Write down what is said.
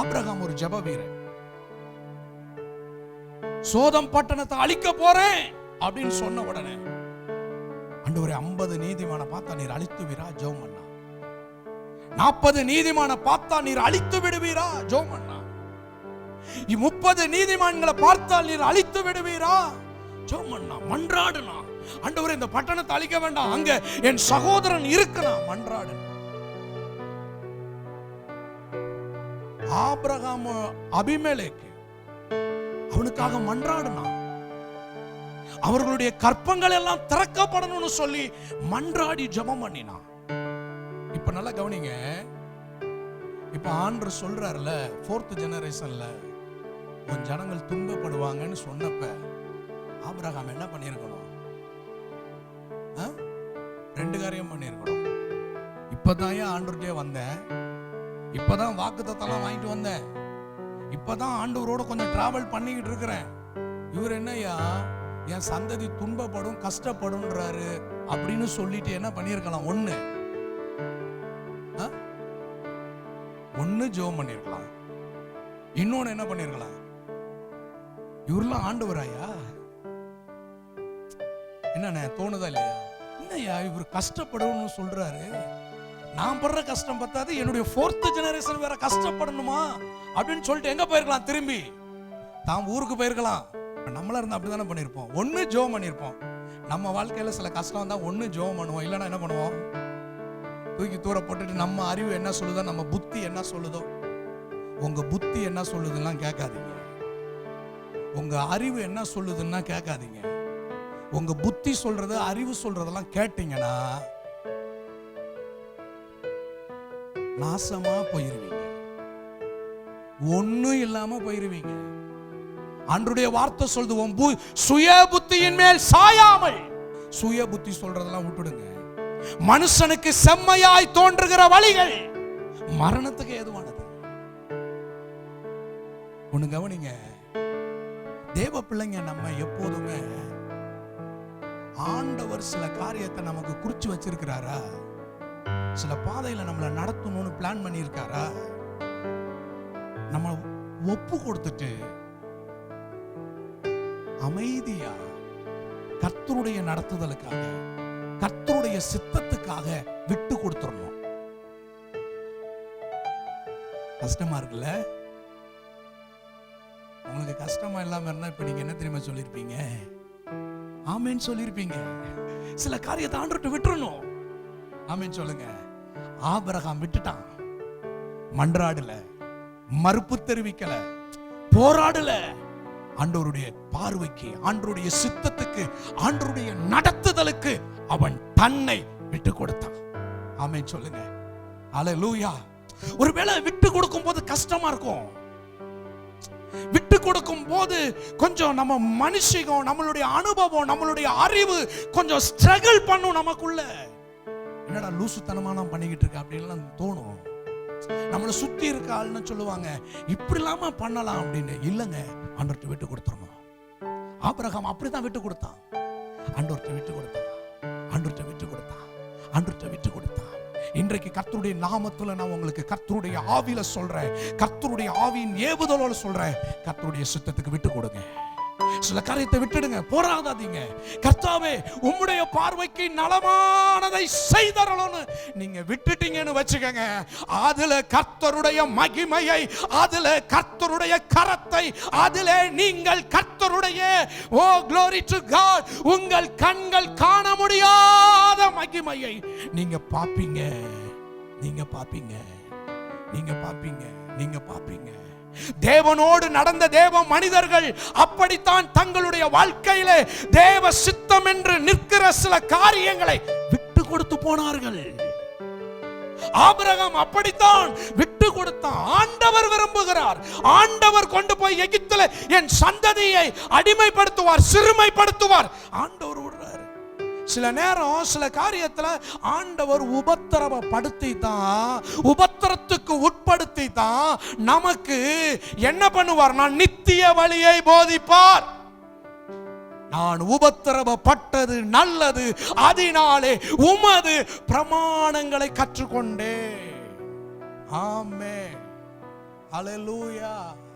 Abraham ஒரு ஜெப வீரன். சோதம் பட்டணத்தை அழிக்க போறேன் அப்படின்னு சொன்ன உடனே ஆண்டவரே 50 நீதிமான பார்த்தா நீர் அழித்து விரா ஜெபம் பண்ணா. 40 நீதிமான பார்த்தா நீர் அழித்து விடுவீரா ஜெபம் பண்ணா. 30 நீதிமான்களை பார்த்தால் நீர் அழித்து விடுவீரா ஜெபம் பண்ணா. மன்றாடுனா, ஆண்டவரே இந்த பட்டணத்தை அழிக்க வேண்டாம், அங்க என் சகோதரன் இருக்கணும் மன்றாடு. ஆபிரகாம் அபிமெலேக்கு அவனுக்காக மன்றாடுனா. அவர்களுடைய கற்பங்கள் எல்லாம் திறக்கப்படணும்னு சொல்லி மன்றாடி ஜெபம் பண்ணினா. இப்ப நல்லா கவனிங்க. இப்ப ஆண்டவர் சொல்றாருல, 4th ஜெனரேஷன்ல உன் ஜனங்கள் துன்பப்படுவாங்கன்னு சொன்னப்ப ஆபிரகாம் என்ன பண்ணிருக்கணும்? 2 காரியம் பண்ணிருக்கணும். இப்பதான் ஆண்டவர்கிட்டே வந்தேன், இப்பதான் வாக்குத்தத்தெல்லாம் வாங்கிட்டு வந்தேன், இப்பதான் ஆண்டவரோட கொஞ்சம் டிராவல் பண்ணிக்கிட்டு இருக்கிறேன். இவர் என்னையா என் சந்ததி துன்பப்படும் கஷ்டப்படும்ன்றாரு அப்படின்னு சொல்லிட்டு என்ன பண்ணிருக்கலாம்? ஒண்ணு ஜெபம் பண்ணிருக்கலாம். இன்னொன்னு என்ன பண்ணிருக்கலாம்? இவரெல்லாம் ஆண்டவராயா? என்ன தோணுதா இல்லையா? என்னையா இவர் கஷ்டப்படணும்னு சொல்றாரு, நான் படுற கஷ்டம் பத்தாது, என்னுடைய 4th ஜெனரேஷன் வேற கஷ்டப்படணுமா அப்படின்னு சொல்லிட்டு எங்க போயிருக்கலாம்? திரும்பி தான் ஊருக்கு போயிருக்கலாம். நம்மளா இருந்தா அப்படிதானே பண்ணிருப்போம். ஒண்ணு ஜெபம் பண்ணிருப்போம். நம்ம வாழ்க்கையில சில கஷ்டம் வந்தா ஒண்ணு ஜெபம் பண்ணுவோம், இல்லைன்னா என்ன பண்ணுவோம்? தூக்கி தூர போட்டுட்டு நம்ம அறிவு என்ன சொல்லுதோ, நம்ம புத்தி என்ன சொல்லுதோ. உங்க புத்தி என்ன சொல்லுதுன்னா கேட்காதீங்க, உங்க அறிவு என்ன சொல்லுதுன்னா கேட்காதீங்க. உங்க புத்தி சொல்றது அறிவு சொல்றதெல்லாம் கேட்டீங்கன்னா நாசமா போயிருவீங்க, ஒண்ணும் இல்லாம போயிருவீங்க. ஆண்டவருடைய வார்த்தை சொல்லுது, சுய புத்தியின் மேல் சாயாமல். சுய புத்தி சொல்றதெல்லாம் விட்டுடுங்க. மனுஷனுக்கு செம்மையாய் தோன்றுகிற வழிகள் மரணத்துக்கு ஏதுவானது. ஒண்ணு கவனிங்க, தேவ பிள்ளைங்க நம்ம எப்போதுமே ஆண்டவர் சில காரியத்தை நமக்கு குறிச்சு வச்சிருக்கிறாரா, சில பாதையில நம்மளை நடத்தணும்னு பிளான் பண்ணியிருக்காரா, நம்ம ஒப்பு கொடுத்துட்டு அமைதியா கர்த்தருடைய நடத்துதலுக்காக, கர்த்தருடைய சித்தத்துக்காக விட்டு கொடுத்துடணும். கஷ்டமா இருக்குல்ல? உங்களுக்கு கஷ்டமா இல்லாம இருந்தா இப்ப நீங்க என்ன தெரியுமா சொல்லிருப்பீங்க? ஆமென் சொல்லிருப்பீங்க. சில காரியத்தை ஆண்டவர்கிட்ட விட்டுறணும். ஆமென் சொல்லுங்க. ஆபிரகாம் விட்டுட்டான். மன்றாடல, மறுப்பு தெரிவிக்கல, போராடல. ஆண்டவருடைய பார்வைக்கு, ஆண்டவருடைய சித்தத்துக்கு, ஆண்டவருடைய நடத்துதலுக்கு அவன் தன்னை விட்டு கொடுத்தான். ஆமென் சொல்லுங்க. அல்லேலூயா. ஒருவேளை விட்டு கொடுக்கும் போது கஷ்டமா இருக்கும். விட்டு கொடுக்கும் போது கொஞ்சம் நம்ம மனுஷிகம், நம்மளுடைய அனுபவம், நம்மளுடைய அறிவு கொஞ்சம் ஸ்ட்ரகிள் பண்ணும். நமக்குள்ள என்னடா லூசுத்தனமா நான் பண்ணிக்கிட்டு இருக்க அப்படின்லாம் தோணும். நம்மளை சுத்தி இருக்க ஆள்னு சொல்லுவாங்க, இப்படி இல்லாம பண்ணலாம் அப்படின்னு. இல்லைங்க, ஆண்டவர்கிட்ட விட்டு கொடுத்துடணும். ஆபிரகாம் அப்படிதான் விட்டு கொடுத்தான். ஆண்டவர்கிட்ட விட்டு கொடுத்தான், ஆண்டவர்கிட்ட விட்டு கொடுத்தான், ஆண்டவர்கிட்ட விட்டு கொடுத்தான். இன்றைக்கு கர்த்தருடைய நாமத்துல நான் உங்களுக்கு கர்த்தருடைய ஆவியில சொல்றேன், கர்த்தருடைய ஆவியின் ஏவுதலோட சொல்றேன், கர்த்தருடைய சித்தத்துக்கு விட்டு கொடுங்க. சில காரியத்தை விட்டுடுங்க, போராடாதீங்க. கர்த்தாவே உம்முடைய பார்வைக்கு நலமானதை செய்தரணும்னு நீங்க விட்டுட்டீங்கன்னு வச்சுக்கங்க, அதுல கர்த்தருடைய மகிமையை, அதுல கர்த்தருடைய கரத்தை, அதுல நீங்கள் கர்த்தருடைய ஓ glory to God, உங்கள் கண்கள் காண முடியாத மகிமையை நீங்க பாப்பீங்க, நீங்க பாப்பீங்க, நீங்க பாப்பீங்க, நீங்க பாப்பீங்க. தேவனோடு நடந்த தேவ மனிதர்கள் அப்படித்தான் தங்களுடைய வாழ்க்கையில தேவ சித்தம் என்று நிற்கிற சில காரியங்களை விட்டு கொடுத்து போனார்கள். ஆபிரகாம் அப்படித்தான் விட்டு கொடுத்தான். ஆண்டவர் விரும்புகிறார். ஆண்டவர் கொண்டு போய் எகிப்திலே என் சந்ததியை அடிமைப்படுத்துவார், சிறுமைப்படுத்துவார். ஆண்டவர் விடுறார். சில நேரம் சில காரியத்துல ஆண்டவர் உபத்திரவப்படுத்தி தான், உபத்திரத்துக்கு உட்படுத்தி தான் நமக்கு என்ன பண்ணுவார்? நான் நித்திய வழியை போதிப்பார். நான் உபத்திரவப்பட்டது நல்லது, அதனாலே உமது பிரமாணங்களை கற்றுக்கொண்டே. ஆமென். ஹalleluya.